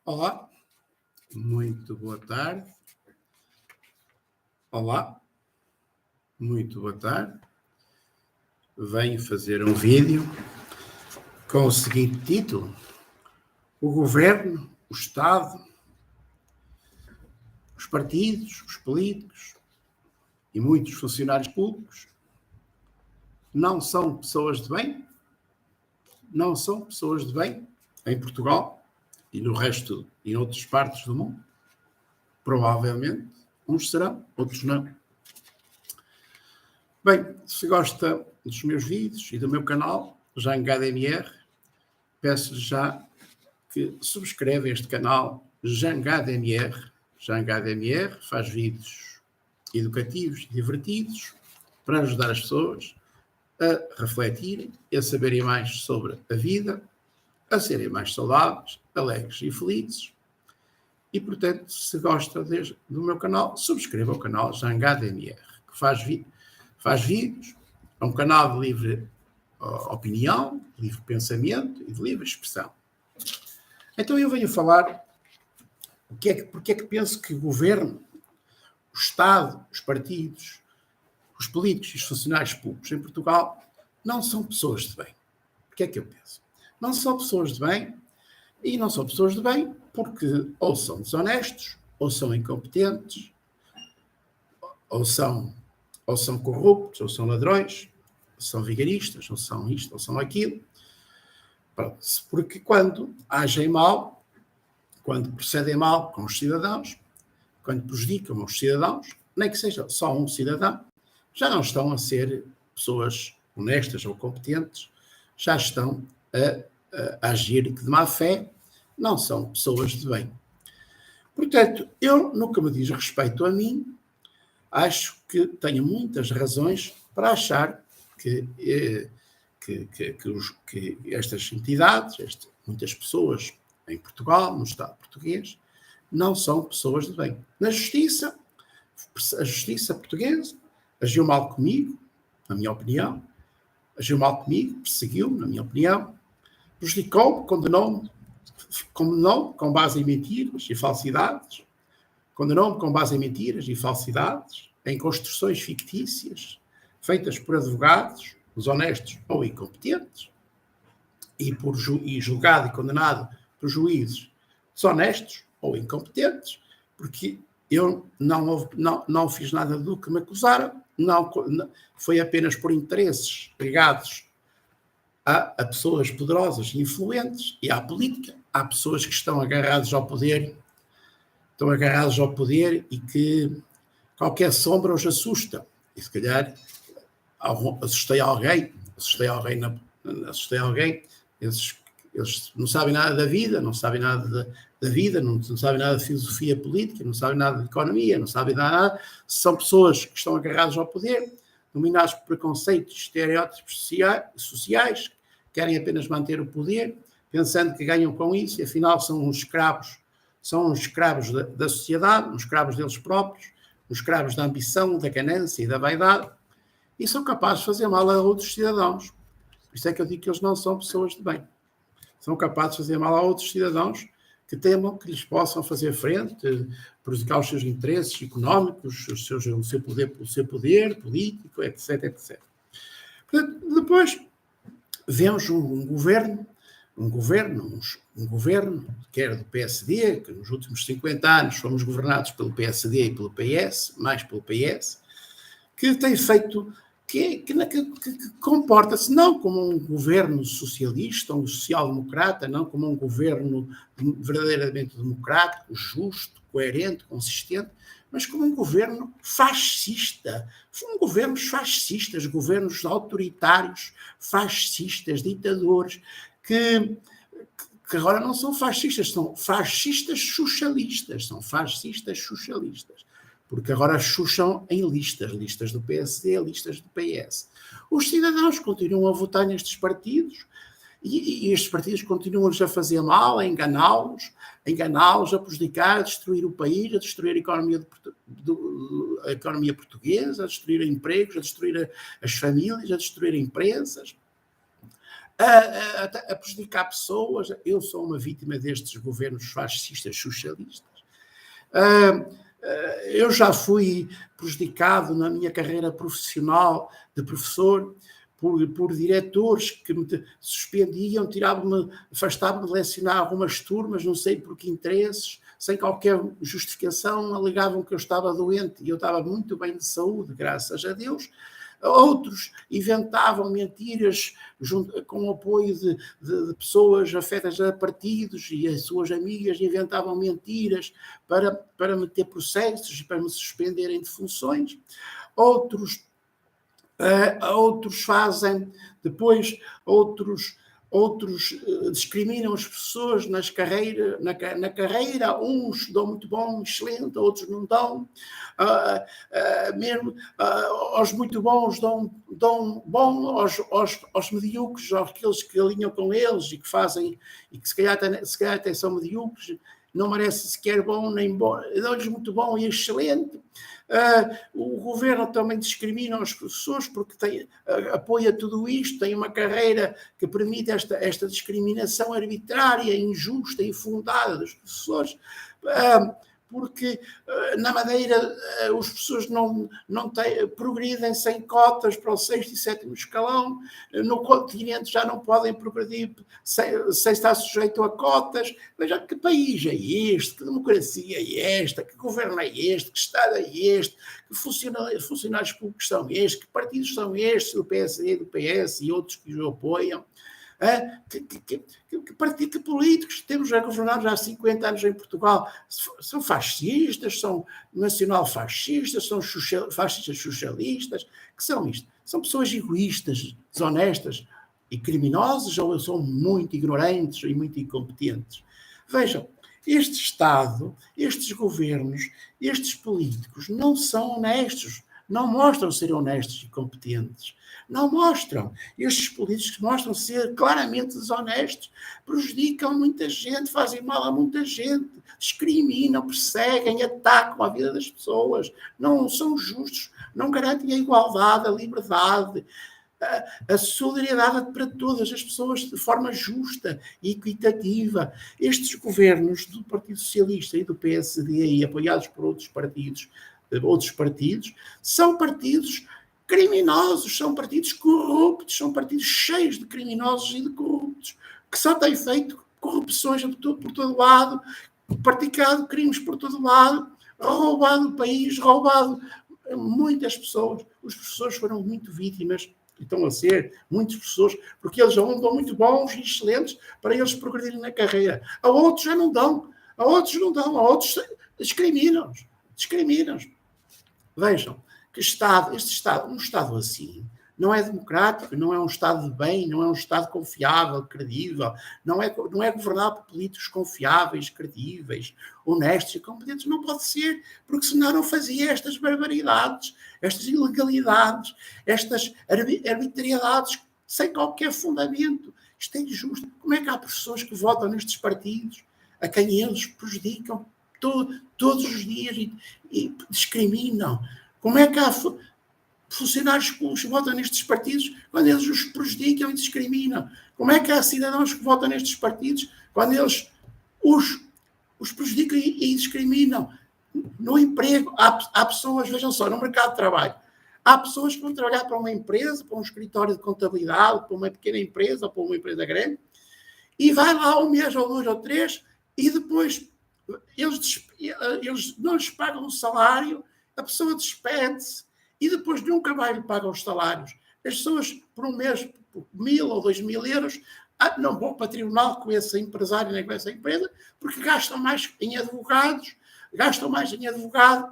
Olá, muito boa tarde. Olá, muito boa tarde. Venho fazer um vídeo com o seguinte título: o governo, o Estado, os partidos, os políticos e muitos funcionários públicos não são pessoas de bem? Não são pessoas de bem em Portugal e no resto e em outras partes do mundo? Provavelmente, uns serão, outros não. Bem, se gosta dos meus vídeos e do meu canal, JangaDMR, peço-lhe já que subscreva este canal JangaDMR. JangaDMR faz vídeos educativos e divertidos para ajudar as pessoas a refletirem e a saberem mais sobre a vida, a serem mais saudáveis, alegres e felizes. E, portanto, se gosta do meu canal, subscreva o canal JangaDMR, que faz vídeos, é um canal de livre opinião, livre pensamento e de livre expressão. Então eu venho falar porque é que penso que o governo, o Estado, os partidos, os políticos e os funcionários públicos em Portugal não são pessoas de bem. Porque é que eu penso? Não são pessoas de bem, e não são pessoas de bem porque ou são desonestos, ou são incompetentes, ou são corruptos, ou são ladrões, ou são vigaristas, ou são isto, ou são aquilo. Pronto. Porque quando agem mal, quando procedem mal com os cidadãos, quando prejudicam os cidadãos, nem que seja só um cidadão, já não estão a ser pessoas honestas ou competentes, já estão a agir de má fé, não são pessoas de bem. Portanto, eu, no que me diz respeito a mim, acho que tenho muitas razões para achar que estas entidades, muitas pessoas em Portugal, no Estado português, não são pessoas de bem. Na justiça, a justiça portuguesa agiu mal comigo, na minha opinião, agiu mal comigo, perseguiu-me, na minha opinião, prejudicou-me, condenou-me com base em mentiras e falsidades, condenou-me com base em mentiras e falsidades, em construções fictícias, feitas por advogados, desonestos ou incompetentes, e julgado e condenado por juízes desonestos ou incompetentes, porque eu não fiz nada do que me acusaram, foi apenas por interesses ligados a pessoas poderosas e influentes e à política. Há pessoas que estão agarradas ao poder e que qualquer sombra os assusta. E se calhar assustei alguém, eles não sabem nada da vida, não sabem nada da vida, não sabem nada de filosofia política, não sabem nada de economia, não sabem nada. São pessoas que estão agarradas ao poder, dominadas por preconceitos e estereótipos sociais, querem apenas manter o poder, pensando que ganham com isso, e afinal são uns escravos da sociedade, uns escravos deles próprios, uns escravos da ambição, da ganância e da vaidade, e são capazes de fazer mal a outros cidadãos. Por isso é que eu digo que eles não são pessoas de bem. São capazes de fazer mal a outros cidadãos que temam que lhes possam fazer frente, prejudicar os seus interesses económicos, o seu poder político, etc, etc. Portanto, depois vemos um governo, quer do PSD, que nos últimos 50 anos fomos governados pelo PSD e pelo PS, mais pelo PS, que tem feito, que comporta-se não como um governo socialista, um social-democrata, não como um governo verdadeiramente democrático, justo, coerente, consistente, mas como um governo fascista. São governos fascistas, governos autoritários, fascistas, ditadores, que agora não são fascistas, são fascistas socialistas, porque agora chucham em listas do PSD, listas do PS. Os cidadãos continuam a votar nestes partidos e estes partidos continuam-lhes a fazer mal, a enganá-los, a prejudicar, a destruir o país, a destruir a economia portuguesa, a destruir empregos, a destruir as famílias, a destruir empresas, a prejudicar pessoas. Eu sou uma vítima destes governos fascistas socialistas. Eu já fui prejudicado na minha carreira profissional de professor por diretores que me suspendiam, afastavam-me de lecionar algumas turmas, não sei por que interesses, sem qualquer justificação, alegavam que eu estava doente e eu estava muito bem de saúde, graças a Deus. Outros inventavam mentiras com o apoio de pessoas afetas a partidos e as suas amigas inventavam mentiras para meter processos e para me suspenderem de funções. Outros fazem, depois outros discriminam as pessoas na carreira, uns dão muito bom, excelente, outros não dão, mesmo aos muito bons dão bom, aos medíocres, àqueles que alinham com eles e que fazem, e que se calhar até são medíocres, não merece sequer bom nem bom, dão-lhes muito bom e excelente. O governo também discrimina os professores porque apoia tudo isto, tem uma carreira que permite esta discriminação arbitrária, injusta e infundada dos professores, porque na Madeira os professores não progridem sem cotas para o 6º e 7º escalão, no continente já não podem progredir sem estar sujeito a cotas. Veja que país é este, que democracia é esta, que governo é este, que Estado é este, que funcionários públicos são estes, que partidos são estes, do PSD, do PS e outros que os apoiam. Que políticos temos a governar já há 50 anos em Portugal são fascistas, são nacional-fascistas, são fascistas socialistas, que são isto? São pessoas egoístas, desonestas e criminosas ou são muito ignorantes e muito incompetentes? Vejam, este Estado, estes governos, estes políticos não são honestos, não mostram ser honestos e competentes. Não mostram. Estes políticos mostram ser claramente desonestos, prejudicam muita gente, fazem mal a muita gente, discriminam, perseguem, atacam a vida das pessoas, não são justos, não garantem a igualdade, a liberdade, a solidariedade para todas as pessoas de forma justa e equitativa. Estes governos do Partido Socialista e do PSD, e apoiados por outros partidos, são partidos criminosos, são partidos corruptos, são partidos cheios de criminosos e de corruptos, que só têm feito corrupções por todo lado, praticado crimes por todo lado, roubado o país, roubado muitas pessoas. Os professores foram muito vítimas, e estão a ser muitos professores, porque eles dão muito bons e excelentes para eles progredirem na carreira. A outros já não dão, a outros discriminam-os. Vejam, que este Estado, um Estado assim, não é democrático, não é um Estado de bem, não é um Estado confiável, credível, não é governado por políticos confiáveis, credíveis, honestos e competentes. Não pode ser, porque senão não fazia estas barbaridades, estas ilegalidades, estas arbitrariedades sem qualquer fundamento. Isto é injusto. Como é que há pessoas que votam nestes partidos, a quem eles prejudicam todos os dias e discriminam? Como é que há funcionários públicos que votam nestes partidos quando eles os prejudicam e discriminam? Como é que há cidadãos que votam nestes partidos quando eles os prejudicam e discriminam? No emprego, há pessoas, vejam só, no mercado de trabalho, há pessoas que vão trabalhar para uma empresa, para um escritório de contabilidade, para uma pequena empresa, para uma empresa grande, e vai lá um mês ou 2 ou 3 e depois eles não lhes pagam o salário, a pessoa despede-se e depois nunca mais lhe pagam os salários. As pessoas, por um mês, por 1.000 ou 2.000 euros, não vão para tribunal com esse empresário nem com essa empresa, porque gastam mais em advogados,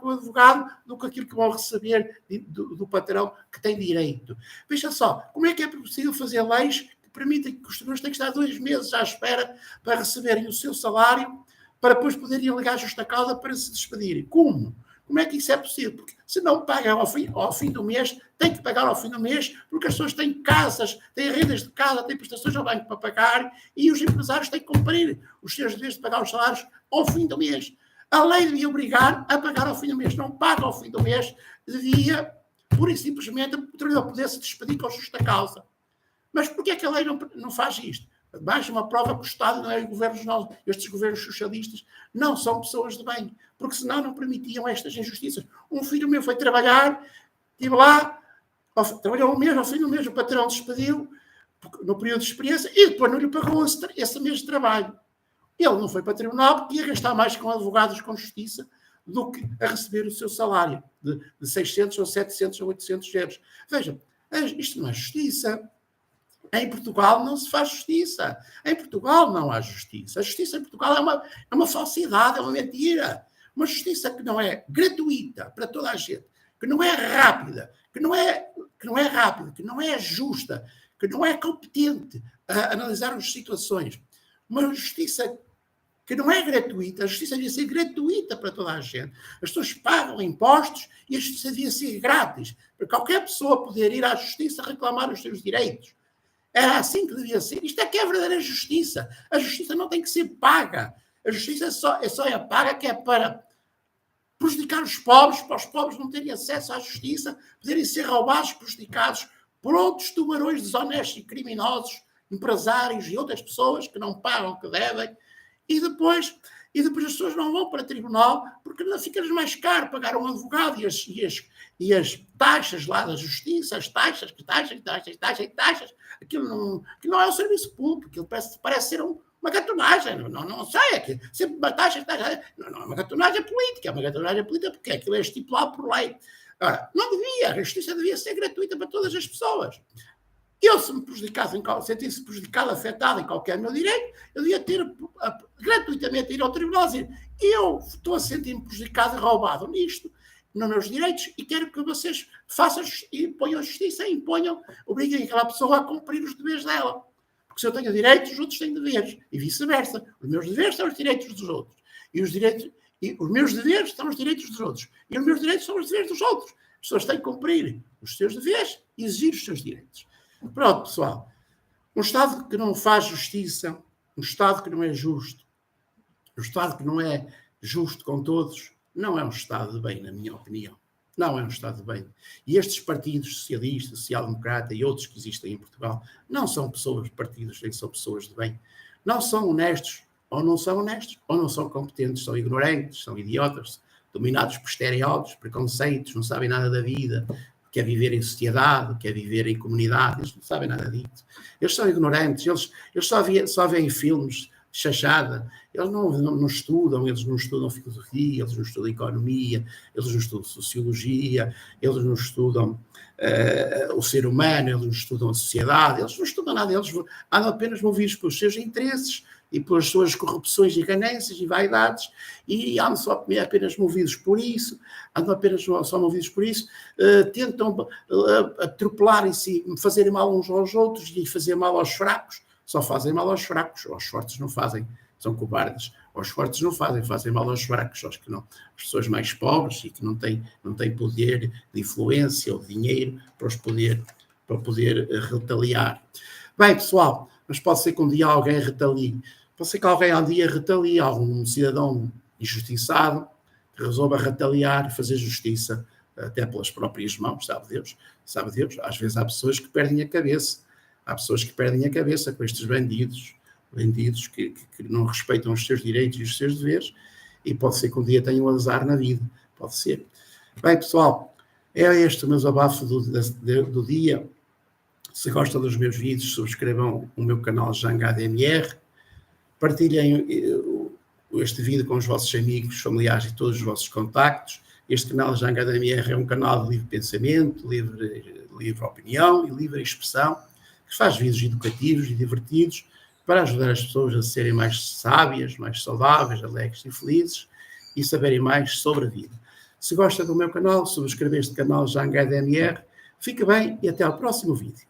com o advogado do que aquilo que vão receber do patrão que tem direito. Veja só, como é que é possível fazer leis que permitem que os trabalhadores tenham que estar 2 meses à espera para receberem o seu salário, para depois poderem alegar justa causa para se despedirem? Como? Como é que isso é possível? Porque se não pagam ao fim do mês, têm que pagar ao fim do mês, porque as pessoas têm casas, têm rendas de casa, têm prestações ao banco para pagar, e os empresários têm que cumprir os seus deveres de pagar os salários ao fim do mês. A lei devia obrigar a pagar ao fim do mês. Não paga ao fim do mês, devia, pura e simplesmente, o trabalhador poder se despedir com justa causa. Mas porquê é que a lei não faz isto? Mais uma prova que o Estado não é os governos, não, estes governos socialistas não são pessoas de bem, porque senão não permitiam estas injustiças. Um filho meu foi trabalhar, estive lá, trabalhou um mês, ao fim do mês o patrão despediu, no período de experiência, e depois não lhe pagou esse mês de trabalho. Ele não foi para o tribunal porque ia gastar mais com advogados com justiça do que a receber o seu salário de 600 ou 700 ou 800 euros. Vejam, isto não é justiça. Em Portugal não se faz justiça. Em Portugal não há justiça. A justiça em Portugal é uma falsidade, é uma mentira. Uma justiça que não é gratuita para toda a gente, que não é rápida, que não é justa, que não é competente a analisar as situações. Uma justiça que não é gratuita. A justiça devia ser gratuita para toda a gente. As pessoas pagam impostos e a justiça devia ser grátis, para qualquer pessoa poder ir à justiça reclamar os seus direitos. Era assim que devia ser. Isto é que é a verdadeira justiça. A justiça não tem que ser paga. A justiça só é paga que é para prejudicar os pobres, para os pobres não terem acesso à justiça, poderem ser roubados, prejudicados por outros tubarões desonestos e criminosos, empresários e outras pessoas que não pagam o que devem, e depois as pessoas não vão para o tribunal porque não fica-lhes mais caro pagar um advogado e as taxas lá da justiça, as taxas, aquilo não é um serviço público, aquilo parece ser uma gatonagem, não sei, é sempre uma taxa, não é uma gatonagem política, é uma gatonagem política porque aquilo é estipulado por lei. Agora, não devia, a justiça devia ser gratuita para todas as pessoas. Eu, se me sentisse prejudicado, afetado em qualquer meu direito, eu devia ter gratuitamente ir ao tribunal e dizer: eu estou a sentir-me prejudicado e roubado nisto, nos meus direitos, e quero que vocês façam e ponham a justiça e obriguem aquela pessoa a cumprir os deveres dela. Porque se eu tenho direitos, os outros têm deveres. E vice-versa. Os meus deveres são os direitos dos outros. E os meus deveres são os direitos dos outros. E os meus direitos são os deveres dos outros. As pessoas têm que cumprir os seus deveres e exigir os seus direitos. Pronto, pessoal. Um Estado que não faz justiça, um Estado que não é justo, um Estado que não é justo com todos, não é um Estado de bem, na minha opinião. Não é um Estado de bem. E estes partidos socialistas, social-democrata e outros que existem em Portugal não são partidos nem são pessoas de bem. Não são honestos, ou não são competentes, são ignorantes, são idiotas, dominados por estereótipos, preconceitos, não sabem nada da vida, quer viver em sociedade, quer viver em comunidade, eles não sabem nada disso. Eles são ignorantes, eles só veem filmes de chachada, eles não estudam, eles não estudam filosofia, eles não estudam economia, eles não estudam sociologia, eles não estudam o ser humano, eles não estudam a sociedade, eles não estudam nada, eles andam apenas movidos pelos seus interesses e pelas suas corrupções e ganâncias e vaidades, e andam só apenas movidos por isso, tentam atropelarem-se, fazerem mal uns aos outros e fazer mal aos fracos. Só fazem mal aos fracos, aos fortes não fazem, são cobardes. Aos fortes não fazem mal aos fracos, aos que não, as pessoas mais pobres e que não têm poder de influência ou de dinheiro para poder retaliar. Bem, pessoal, mas pode ser que um dia alguém retalie. Pode ser que alguém um dia retalie, algum cidadão injustiçado que resolva retaliar, fazer justiça, até pelas próprias mãos, sabe Deus. Às vezes há pessoas que perdem a cabeça. Há pessoas que perdem a cabeça com estes bandidos que não respeitam os seus direitos e os seus deveres, e pode ser que um dia tenham azar na vida. Pode ser. Bem, pessoal, é este o meu desabafo do dia. Se gostam dos meus vídeos, subscrevam o meu canal Janga ADMR, partilhem este vídeo com os vossos amigos, familiares e todos os vossos contactos. Este canal Janga ADMR é um canal de livre pensamento, livre opinião e livre expressão, que faz vídeos educativos e divertidos para ajudar as pessoas a serem mais sábias, mais saudáveis, alegres e felizes e saberem mais sobre a vida. Se gosta do meu canal, subscreva este canal Janga ADMR. Fique bem e até ao próximo vídeo.